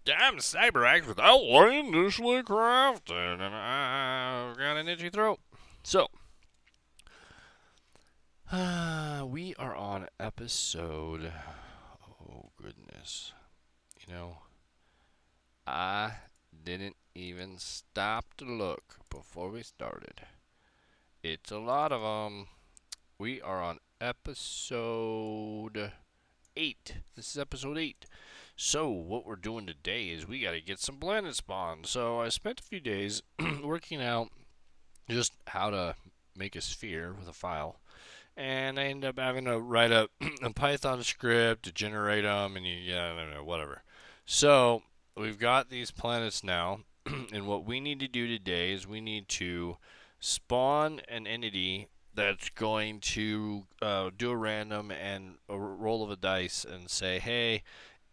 damn cyber without what I initially crafted, and I've got an itchy throat. So, we are on episode. Oh goodness, you know, I didn't even stop to look before we started. It's a lot of them. We are on episode 8. This is episode 8. So, what we're doing today is we got to get some planet spawn. So, I spent a few days working out just how to make a sphere with a file. And I ended up having to write a Python script to generate them, and I don't know, whatever. So, we've got these planets now, and what we need to do today is we need to spawn an entity that's going to do a random and a roll of a dice and say, hey,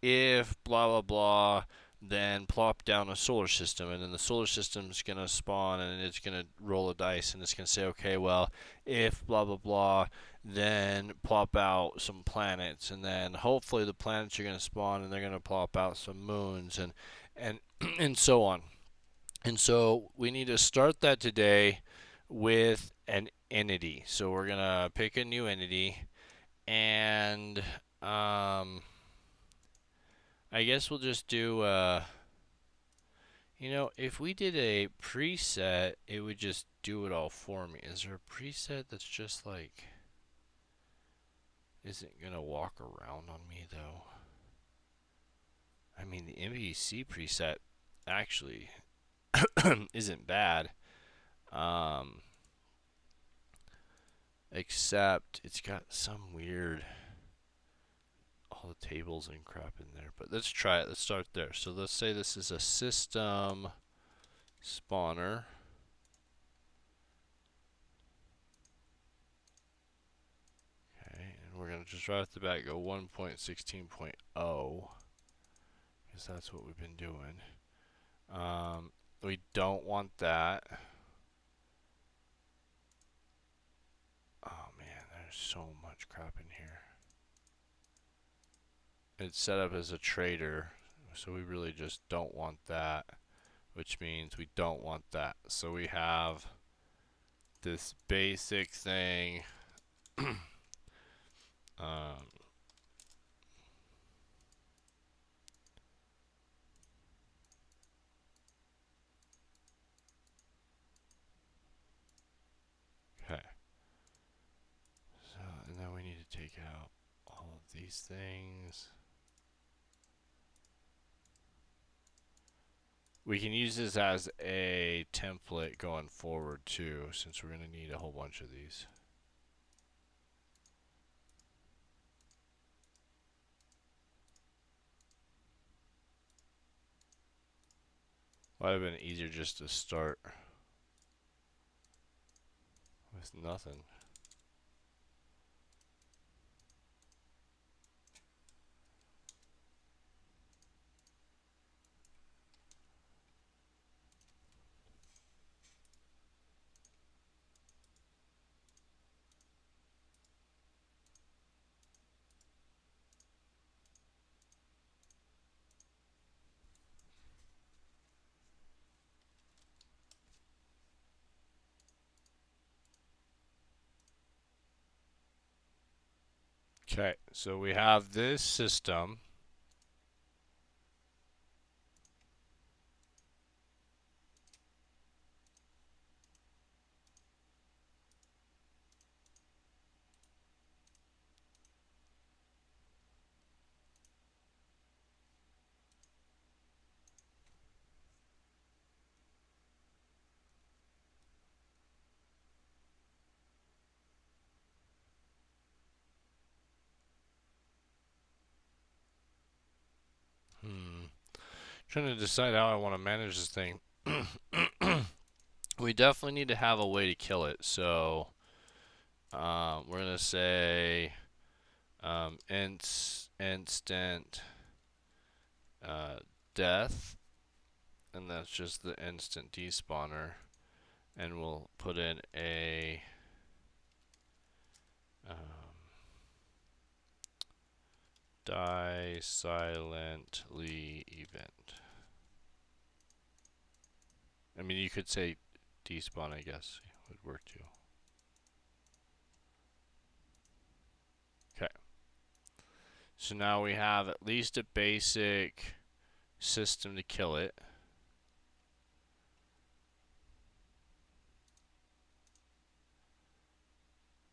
if blah blah blah, then plop down a solar system, and then the solar system's gonna spawn, and it's gonna roll a dice, and it's gonna say, okay, well, if blah blah blah, then plop out some planets, and then hopefully the planets are gonna spawn, and they're gonna plop out some moons, and and so on. And so we need to start that today with an entity. So we're gonna pick a new entity, and I guess we'll just do if we did a preset, it would just do it all for me. Is there a preset that's just like isn't gonna walk around on me though? I mean, the MVC preset actually isn't bad. Um, Except it's got some weird all the tables and crap in there. But let's try it. Let's start there. So let's say this is a system spawner. Okay, and we're gonna just right off the bat go 1.16.0 because that's what we've been doing. We don't want that. Oh man, there's so much crap in here. It's set up as a trader, so we really just don't want that, which means we don't want that. So we have this basic thing. um, okay. So, and then we need to take out all of these things. We can use this as a template going forward too, since we're going to need a whole bunch of these. Might have been easier just to start with nothing. Okay, so we have this system. Trying to decide how I want to manage this thing. We definitely need to have a way to kill it. So we're gonna say instant death, and that's just the instant despawner. And we'll put in a die silently event. I mean, you could say despawn, I guess, would work too. Okay. So now we have at least a basic system to kill it.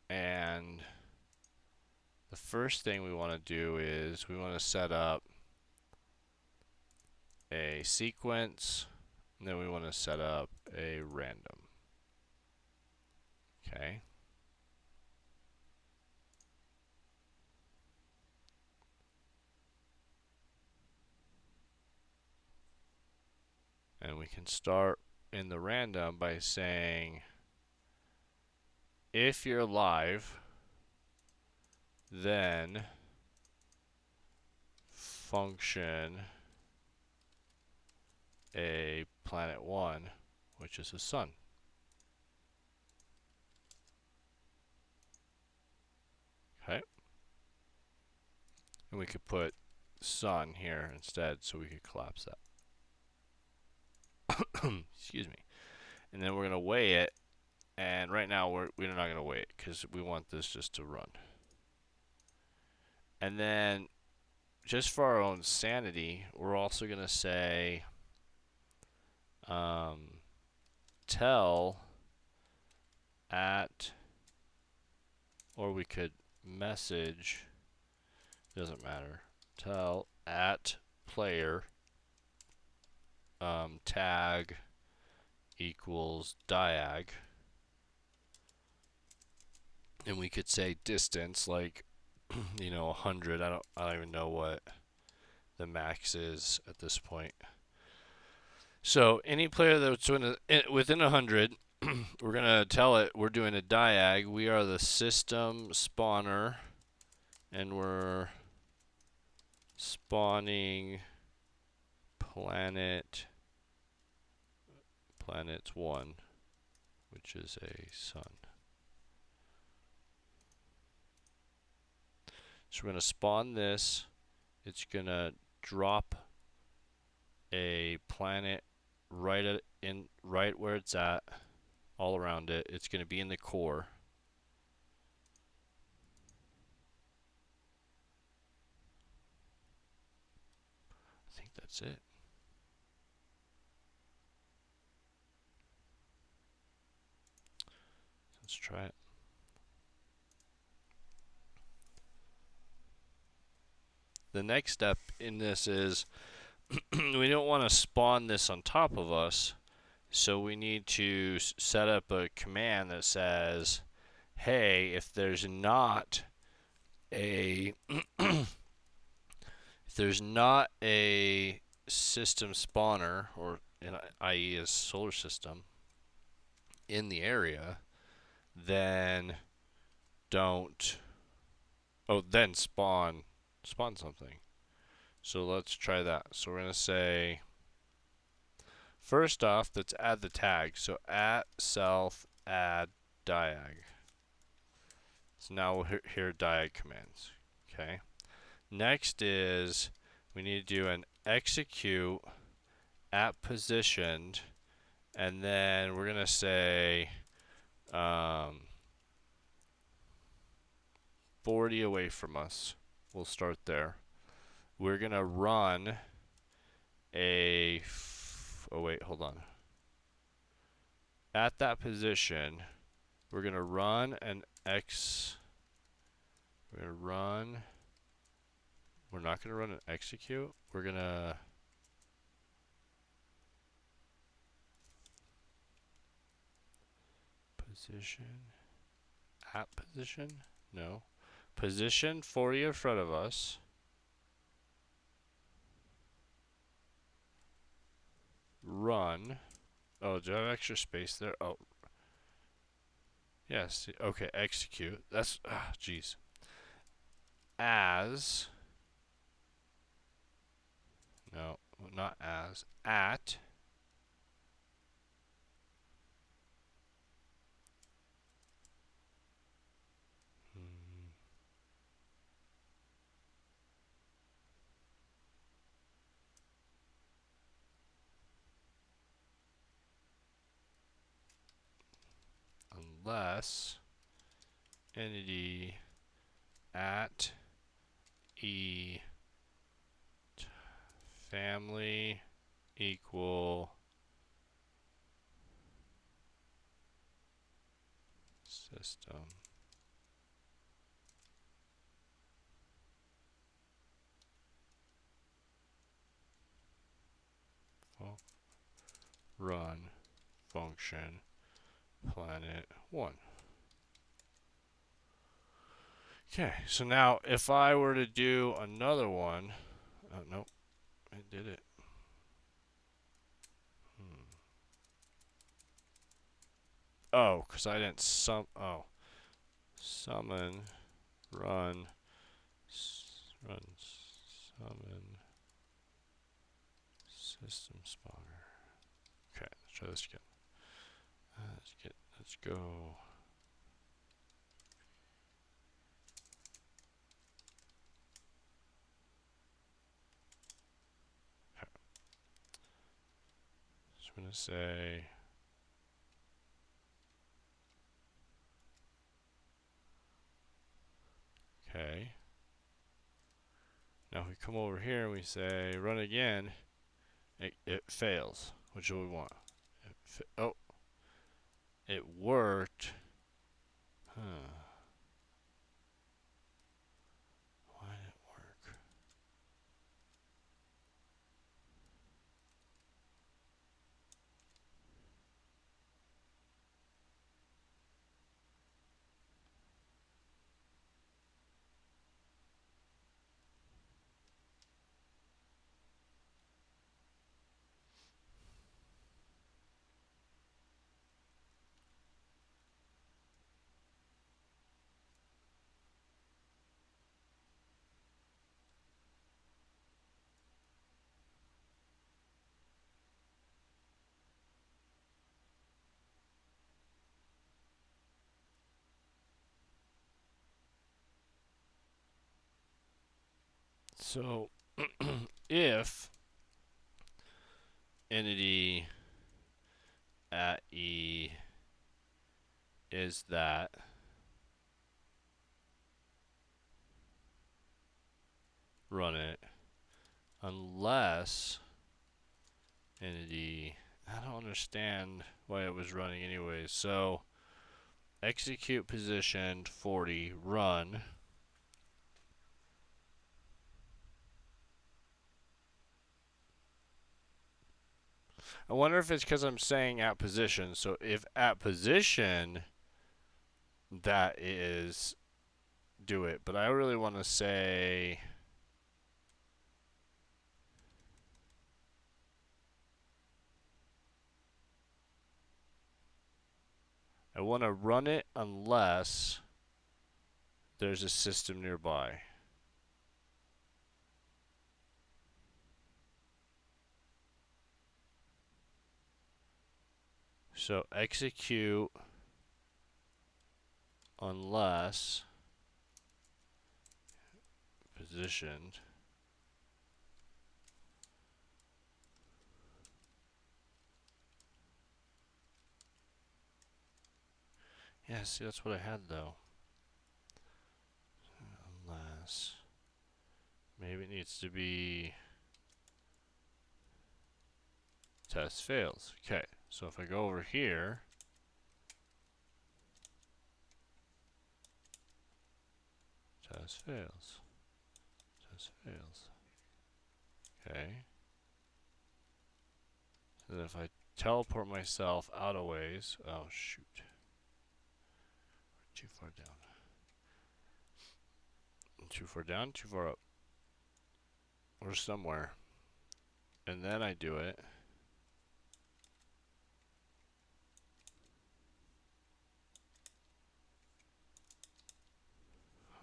And the first thing we want to do is we want to set up a sequence, and then we want to set up a random. Okay. And we can start in the random by saying, if you're alive, then function a planet 1, which is the sun. Okay. And we could put sun here instead, so we could collapse that. Excuse me. And then we're going to weigh it. And right now we're not going to weigh it because we want this just to run. And then just for our own sanity, we're also going to say tell at, or we could message, doesn't matter, tell at player tag equals diag. And we could say distance, like, 100. I don't even know what the max is at this point. So any player that's within 100, we're gonna tell it we're doing a diag. We are the system spawner, and we're spawning planets 1, which is a sun. So we're going to spawn this. It's going to drop a planet right where it's at, all around it. It's going to be in the core. I think that's it. Let's try it. The next step in this is we don't want to spawn this on top of us, so we need to set up a command that says, hey, if there's not a system spawner, or i.e. a solar system in the area, then then spawn something. So let's try that. So we're going to say, first off, let's add the tag. So at self add diag. So now we'll hear diag commands. Okay. Next is we need to do an execute at positioned, and then we're going to say 40 away from us. We'll start there. We're going to run oh wait, hold on. At that position, we're going to run an we're not going to run an execute. We're going to position at position? No. Position 40 in front of us. Run. Oh, do I have extra space there? Oh. Yes. Okay, execute. That's, jeez. As. No, not as. At. unless entity at e family equal system. Run function planet 1. Okay, so now if I were to do another one, oh nope, I did it. Oh, because I didn't summon run summon system spawner. Okay, let's try this again. Let's go. Okay. So I'm gonna say okay. Now if we come over here and we say run again, it fails. Which do we want? Oh, it worked. Huh. Why did it work? So if entity at e is that, run it, unless entity, I don't understand why it was running anyways. So execute positioned 40, run. I wonder if it's because I'm saying at position. So if at position, that is do it. But I really want to say I want to run it unless there's a system nearby. So execute unless positioned. Yeah, see, that's what I had though. Unless maybe it needs to be test fails. Okay, so if I go over here, test fails. Test fails. Okay. And then if I teleport myself out of ways, oh shoot. Too far down. Too far down, too far up. Or somewhere. And then I do it.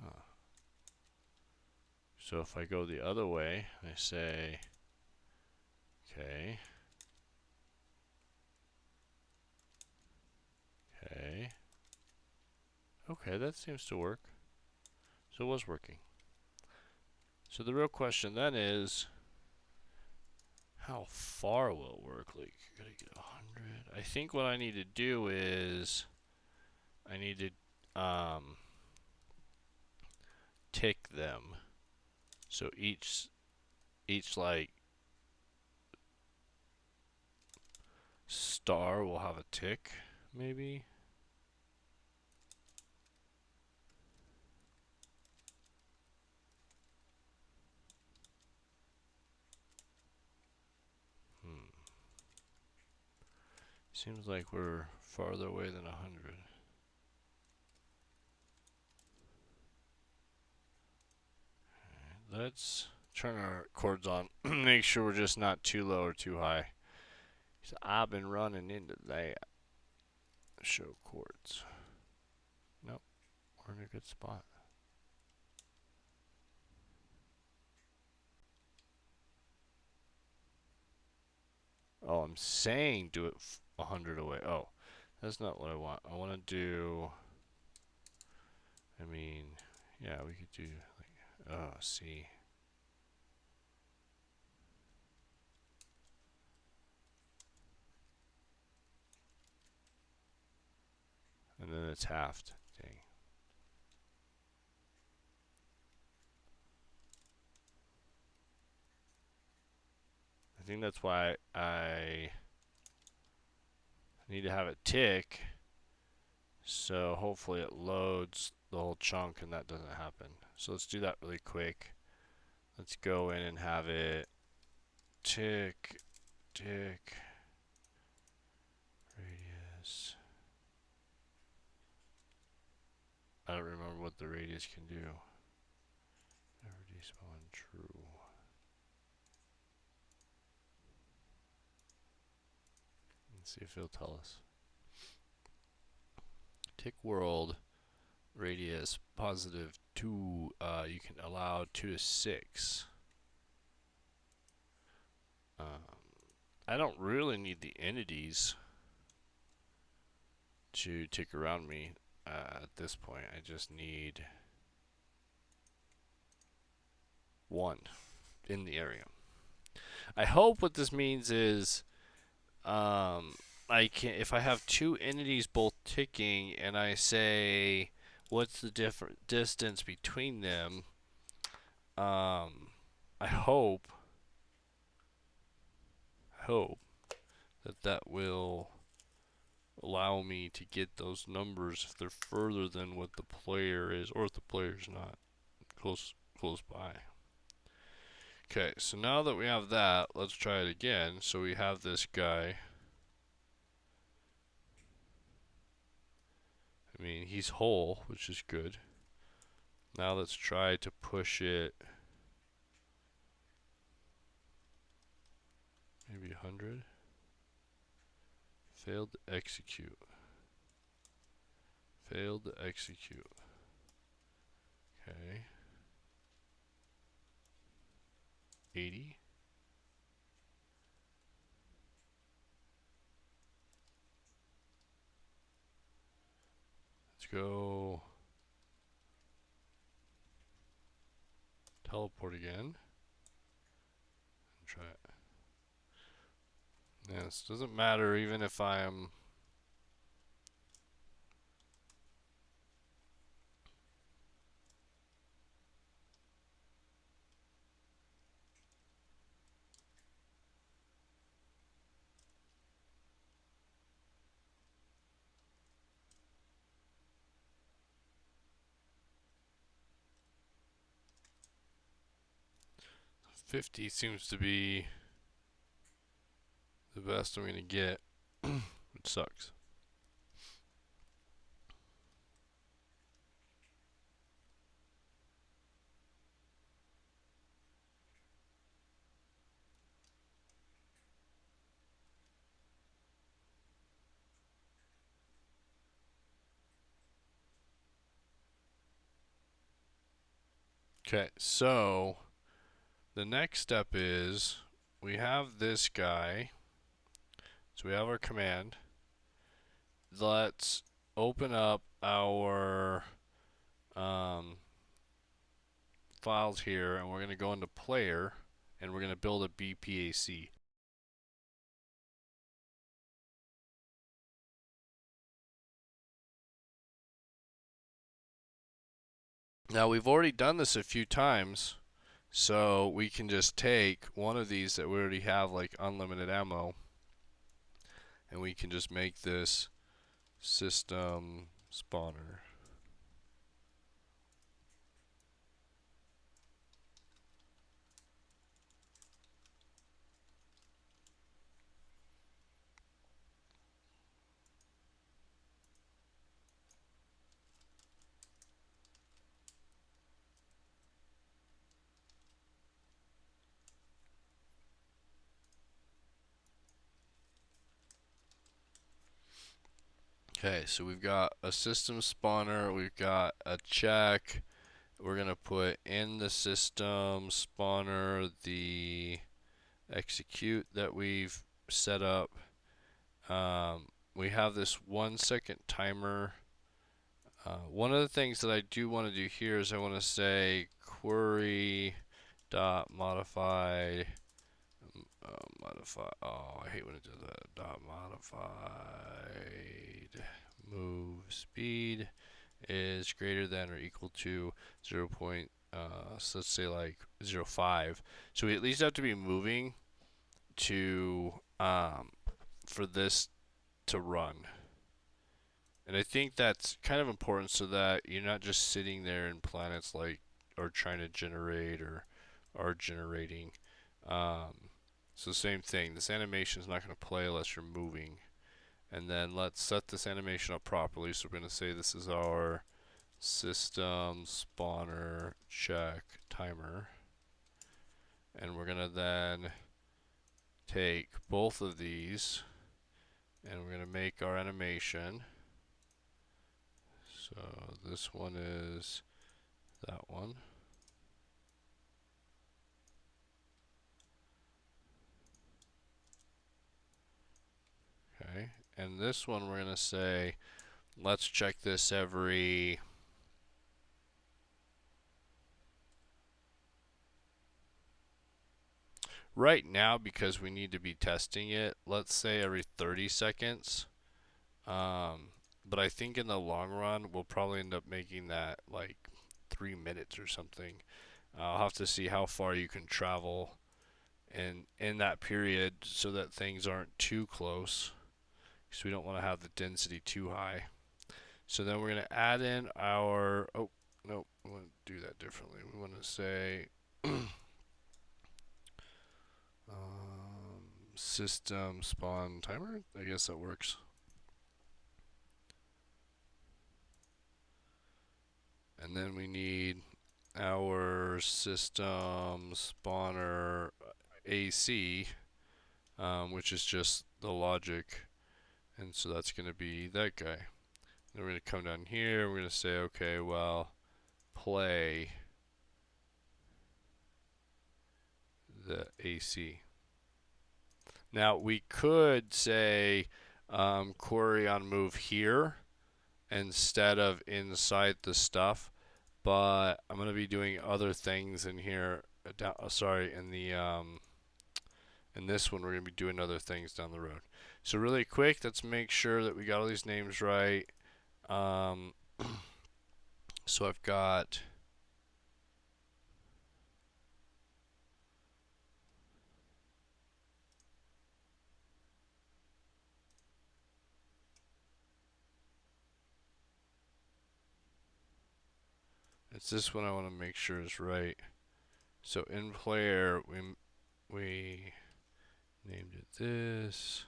Huh. So if I go the other way, I say, okay. Okay. Okay, that seems to work. So it was working. So the real question then is, how far will it work? Like, you gotta get 100. I think what I need to do is I need to tick them. So each like star will have a tick, maybe. Seems like we're farther away than 100. Let's turn our chords on. Make sure we're just not too low or too high. So I've been running into that. Show chords. Nope, we're in a good spot. Oh, I'm saying do it 100 away. Oh, that's not what I want. I want to do. I mean, yeah, we could do like. Oh, see. And then it's halved. Dang. I think that's why I need to have it tick. So hopefully it loads the whole chunk and that doesn't happen. So let's do that really quick. Let's go in and have it tick, tick, radius. I don't remember what the radius can do. Never despawn true. Let's see if it'll tell us. Tick world radius positive 2. You can allow 2 to 6. I don't really need the entities to tick around me at this point. I just need 1 in the area. I hope what this means is I can, if I have 2 entities both ticking and I say what's the different distance between them, I hope that will allow me to get those numbers if they're further than what the player is, or if the player's not close by. Okay, so now that we have that, let's try it again. So we have this guy. I mean, he's whole, which is good. Now let's try to push it maybe 100. Failed to execute. Failed to execute. Okay. 80. Let's go teleport again. And try it. Yeah, this doesn't matter even if I'm $50 seems to be the best I'm gonna get, which sucks. Okay, so the next step is we have this guy. So we have our command. Let's open up our files here, and we're going to go into player, and we're going to build a BPAC. Now we've already done this a few times, so we can just take one of these that we already have like unlimited ammo, and we can just make this system spawner. Okay, so we've got a system spawner, we've got a check. We're gonna put in the system spawner the execute that we've set up. We have this 1 second timer. One of the things that I do want to do here is I want to say query dot modify modify. Oh, I hate when it does that. Dot modified move speed is greater than or equal to 0. So let's say like 0.5. So we at least have to be moving to for this to run. And I think that's kind of important so that you're not just sitting there in planets like or trying to generate or are generating. So same thing. This animation is not going to play unless you're moving. And then let's set this animation up properly. So we're going to say this is our system spawner check timer. And we're going to then take both of these and we're going to make our animation. So this one is that one. Okay, and this one we're going to say, let's check this every right now because we need to be testing it. Let's say every 30 seconds. But I think in the long run, we'll probably end up making that like 3 minutes or something. I'll have to see how far you can travel in that period so that things aren't too close, because we don't want to have the density too high. So then we're going to add in our, oh, no, we want to do that differently. We want to say system spawn timer. I guess that works. And then we need our system spawner AC, which is just the logic. And so that's going to be that guy. Then we're going to come down here. We're going to say, okay, well, play the AC. Now we could say query on move here instead of inside the stuff, but I'm going to be doing other things in here. Sorry, in the in this one we're going to be doing other things down the road. So really quick, let's make sure that we got all these names right. So I've got it's this one I want to make sure is right. So in player we named it this,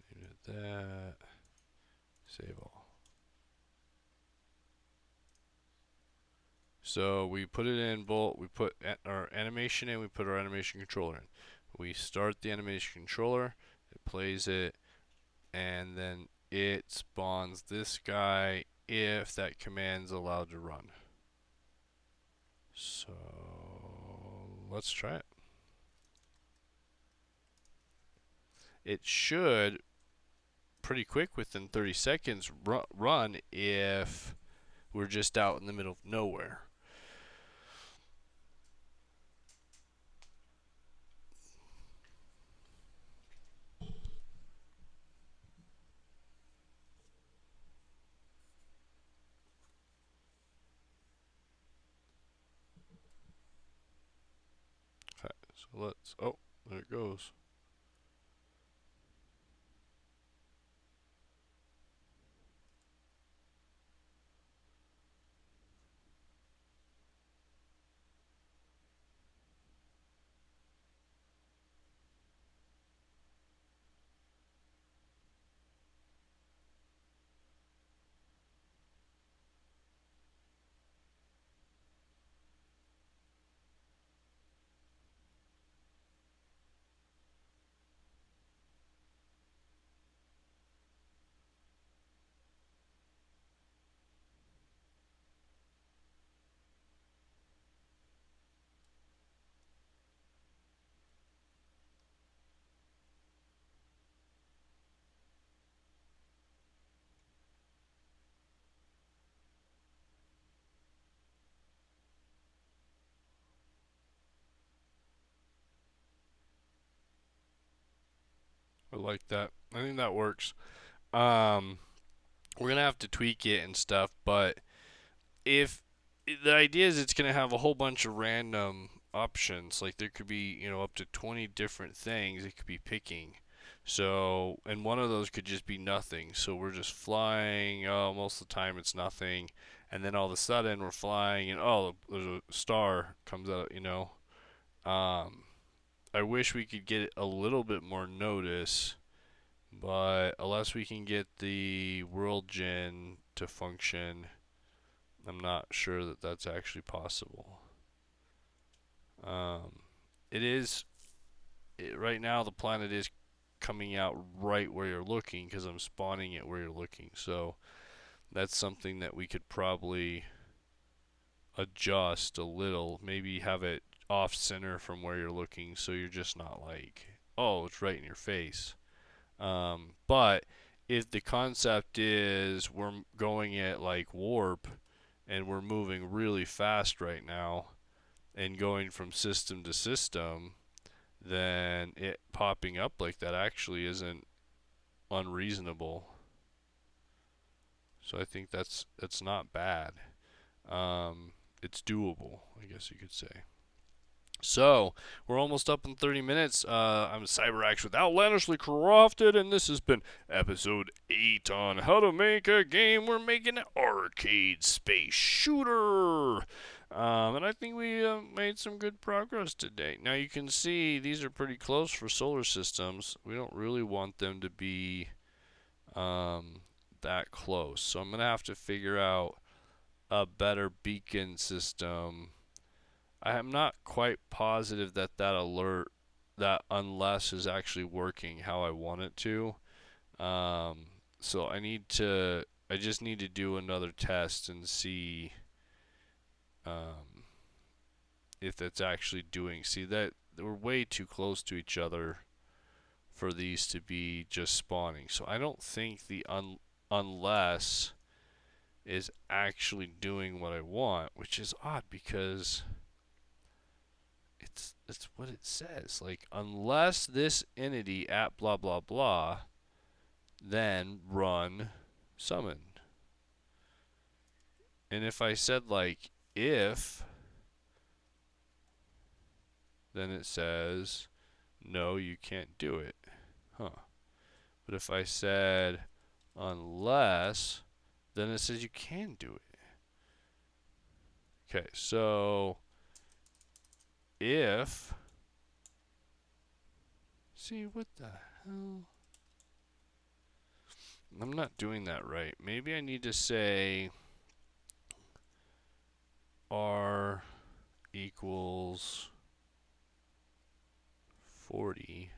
named it that, save all. So we put it in bolt, we put our animation in, we put our animation controller in. We start the animation controller, it plays it, and then it spawns this guy if that command's allowed to run. So let's try it. It should pretty quick within 30 seconds run if we're just out in the middle of nowhere. let's, oh, there it goes. I like that. I think that works. Um, we're gonna have to tweak it and stuff, but if the idea is it's gonna have a whole bunch of random options, like there could be, up to 20 different things it could be picking. So, and one of those could just be nothing. So we're just flying. Oh, most of the time it's nothing, and then all of a sudden we're flying, and oh, there's a star comes out. Um, I wish we could get a little bit more notice, but unless we can get the world gen to function, I'm not sure that that's actually possible. Um, it is right now. The planet is coming out right where you're looking because I'm spawning it where you're looking. So that's something that we could probably adjust a little. Maybe have it off center from where you're looking, so you're just not like, oh, it's right in your face. But if the concept is we're going at like warp and we're moving really fast right now and going from system to system, then it popping up like that actually isn't unreasonable. So I think that's not bad. It's doable, I guess you could say. So, we're almost up in 30 minutes. I'm CyberAxe with Outlandishly Crafted, and this has been episode 8 on how to make a game. We're making an arcade space shooter. And I think we made some good progress today. Now, you can see these are pretty close for solar systems. We don't really want them to be that close. So, I'm going to have to figure out a better beacon system. I am not quite positive that that unless is actually working how I want it to. Um, so I just need to do another test and see um, if it's actually doing. See that we're way too close to each other for these to be just spawning. So I don't think the unless is actually doing what I want, which is odd because it's what it says. Like, unless this entity at blah blah blah, then run summon. And if I said like if, then it says no, you can't do it. Huh. But if I said unless, then it says you can do it. Okay, so if, see, what the hell? I'm not doing that right. Maybe I need to say R equals 40.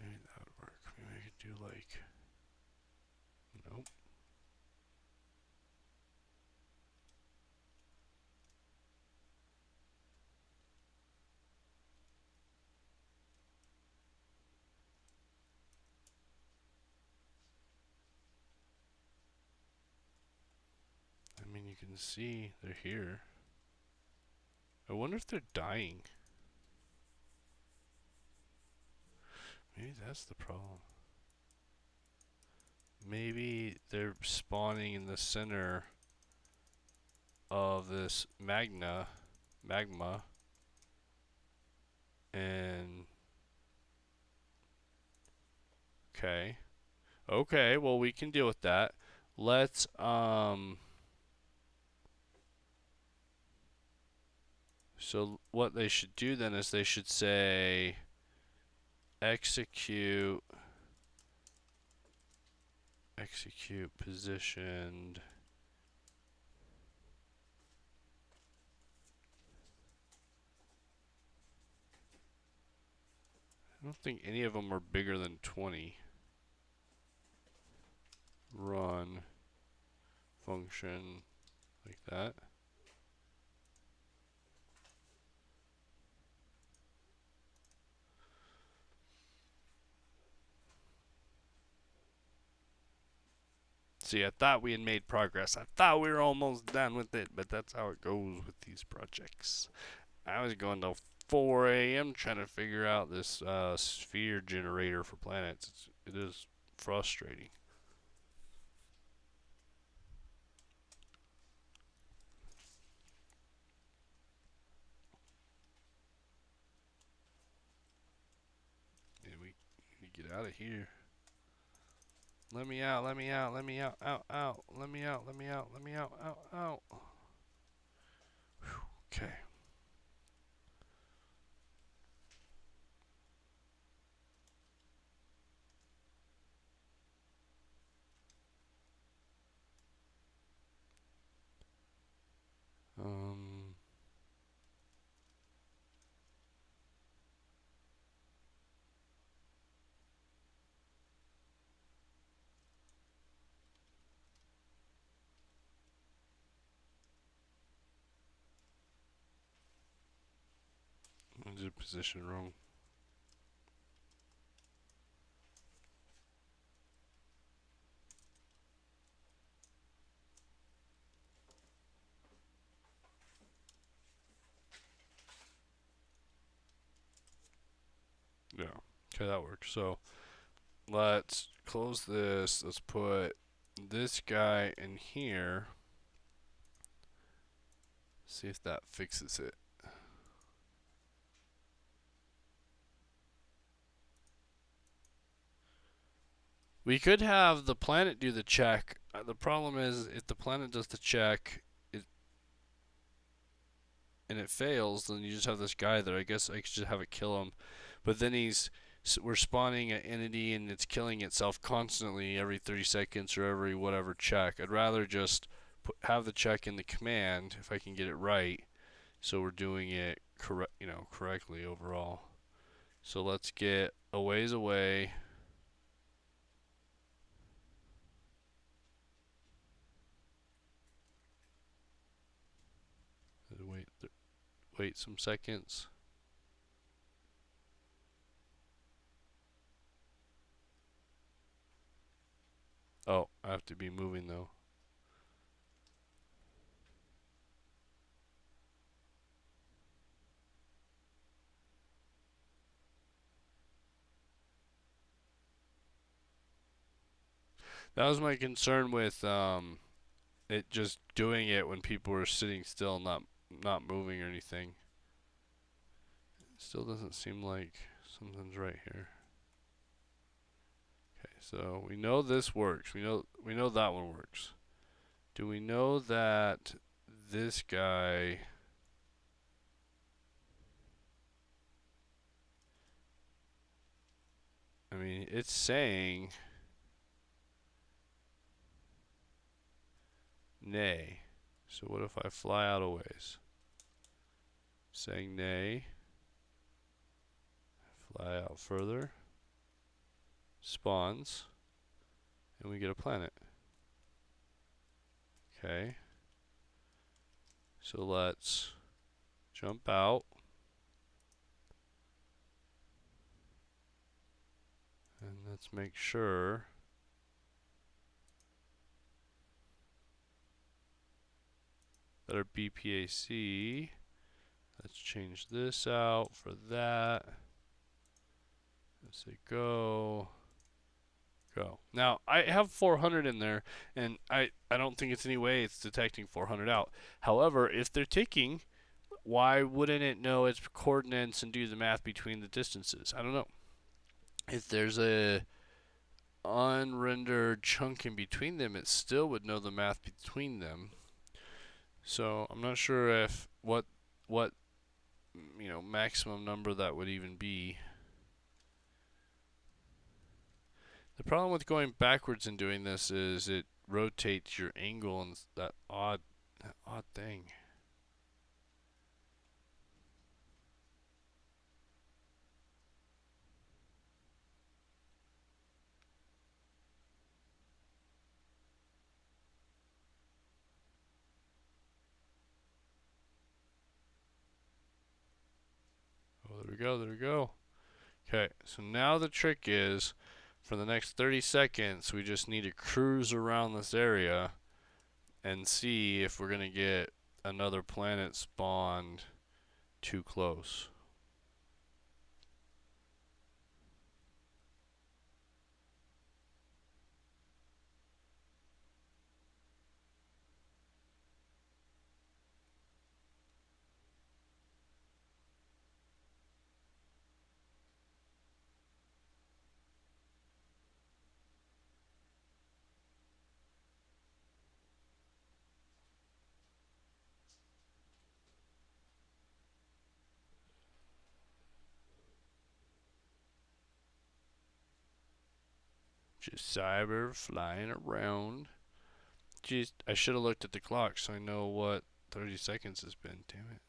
Maybe that would work. Maybe I could do like, nope. I mean, you can see they're here. I wonder if they're dying. Maybe that's the problem. Maybe they're spawning in the center of this magma, and okay, okay. Well, we can deal with that. Let's So what they should do then is they should say execute positioned. I don't think any of them are bigger than 20. Run function like that. See, I thought we had made progress. I thought we were almost done with it, but that's how it goes with these projects. I was going till 4 a.m. trying to figure out this sphere generator for planets. It is frustrating. Yeah, we get out of here. Let me out, let me out, let me out, out, out. Let me out, let me out, let me out, out, out. Whew, okay. Um, I did position wrong. Yeah. Okay, that works. So let's close this. Let's put this guy in here. See if that fixes it. We could have the planet do the check. The problem is if the planet does the check and it fails, then you just have this guy there. I guess I could just have it kill him. But then we're spawning an entity and it's killing itself constantly every 30 seconds or every whatever check. I'd rather just have the check in the command if I can get it right, so we're doing it correctly overall. So let's get a ways away. Wait some seconds. Oh, I have to be moving though. That was my concern with it just doing it when people were sitting still, not moving or anything. It still doesn't seem like something's right here. Okay, so we know this works. We know that one works. Do we know that this guy? I mean, it's saying nay. So what if I fly out a ways? Saying nay. Fly out further. Spawns. And we get a planet. Okay. So let's jump out. And let's make sure that our BPAC, let's change this out for that. Say go. Go. Now, I have 400 in there, and I don't think it's any way it's detecting 400 out. However, if they're ticking, why wouldn't it know its coordinates and do the math between the distances? I don't know. If there's a unrendered chunk in between them, it still would know the math between them. So I'm not sure if what maximum number that would even be. The problem with going backwards and doing this is it rotates your angle and that odd thing. Oh, there we go, there we go. Okay, so now the trick is, for the next 30 seconds, we just need to cruise around this area and see if we're going to get another planet spawned too close. Just cyber flying around. Jeez, I should have looked at the clock so I know what 30 seconds has been. Damn it.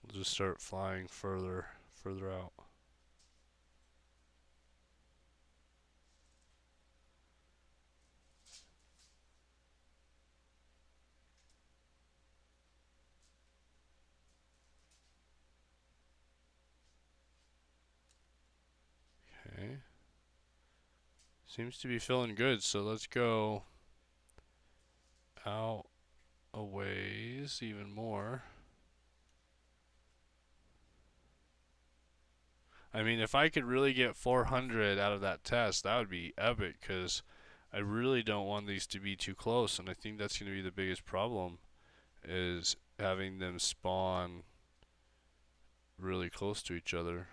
We'll just start flying further out. Okay. Seems to be feeling good, so let's go out a ways even more. I mean, if I could really get 400 out of that test, that would be epic, because I really don't want these to be too close, and I think that's going to be the biggest problem, is having them spawn really close to each other.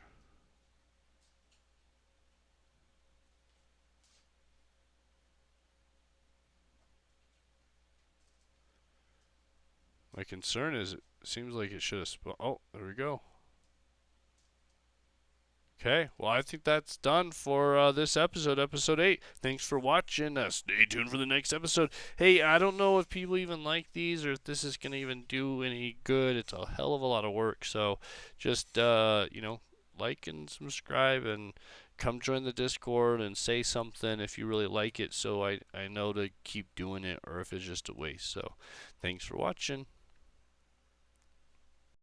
My concern is it seems like it should have spawned. Oh, there we go. Okay, well, I think that's done for this episode, episode 8. Thanks for watching. Stay tuned for the next episode. Hey, I don't know if people even like these or if this is going to even do any good. It's a hell of a lot of work. So just, like and subscribe and come join the Discord and say something if you really like it so I know to keep doing it or if it's just a waste. So thanks for watching.